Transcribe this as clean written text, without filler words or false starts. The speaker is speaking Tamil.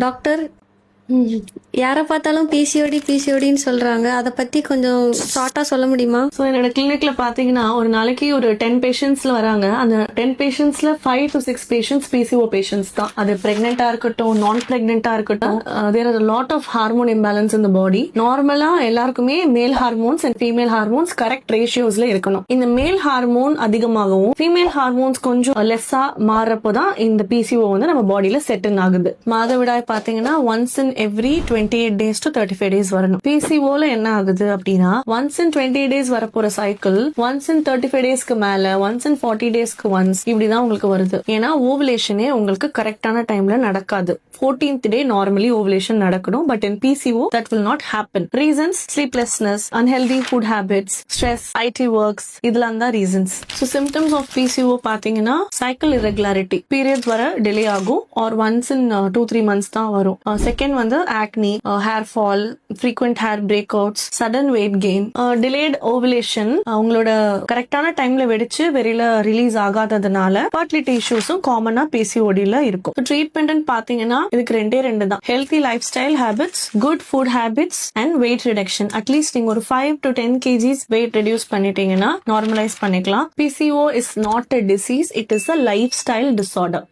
டாக்டர், யாரை பார்த்தாலும் பிசிஓடின்னு சொல்றாங்க. அதை பத்தி கொஞ்சம் ஷார்ட்டா சொல்ல முடியுமா? ஸோ என்னோட கிளினிக்ல பாத்தீங்கன்னா ஒரு நாளைக்கு ஒரு 10 பேஷண்ட்ஸ்ல வராங்க. அந்த 10 பேஷண்ட்ஸ்ல 5 to 6 பேஷண்ட்ஸ் பிசிஓ பேஷண்ட்ஸ் தான். அது பிரெக்னெண்டா இருக்கட்டும், நான் பிரெக்னெண்டா இருக்கட்டும், there are lot of hormone imbalance in the body. நார்மலா எல்லாருக்குமே male hormones and female hormones correct ரேஷியோஸ்ல இருக்கணும். இந்த மேல் ஹார்மோன் அதிகமாகவும் ஃபீமேல் ஹார்மோன்ஸ் கொஞ்சம் லெஸ்ஸா மாறப்போதான் இந்த பிசிஓ வந்து நம்ம பாடியில செட்டில் ஆகுது. மாதவிடாய் பாத்தீங்கன்னா once in every 28 days to 35 days வரணும். பிசிஓல என்ன ஆகுது அப்படின்னா ஒன்ஸ் இன் 20 days வரப்போற சைக்கிள் ஒன்ஸ் இன் 35 daysக்கு மேல ஒன்ஸ் இன் 40 daysக்கு ஒன்ஸ் இப்படிதான் உங்களுக்கு வருது. ஏன்னா ஓவுலேஷனே உங்களுக்கு கரெக்டான டைம்ல நடக்காது. 14th day நார்மலி ஓவுலேஷன் நடக்கணும். But in PCO that will not happen. Reasons sleeplessness, unhealthy food habits, stress, IT works, இதெல்லாம் தான் reasons. So symptoms of PCO பாத்தீங்கன்னா சைக்கிள் irregularity, பீரியட்ஸ் வர டிலே ஆகும் ஆர் ஒன்ஸ் இன் 2-3 months தான் வரும். செகண்ட் வந்து acne, hair fall, frequent hair breakouts, sudden weight gain, delayed ovulation, உங்களோட கரெக்டான டைம்ல வெடிச்சு வெளியில ரிலீஸ் ஆகாததுனால fertility issuesம் காமனா பிசிஓடில இருக்கும். ட்ரீட்மெண்ட் பாத்தீங்கன்னா இதுக்கு ரெண்டு தான். Healthy life style habits, good food habits and wait reduction. At least நீங்க ஒரு 5 to 10 kgs வெயிட் ரெடியூஸ் பண்ணிட்டீங்கன்னா நார்மலைஸ் பண்ணிக்கலாம். PCO is not a disease, it is a life style disorder.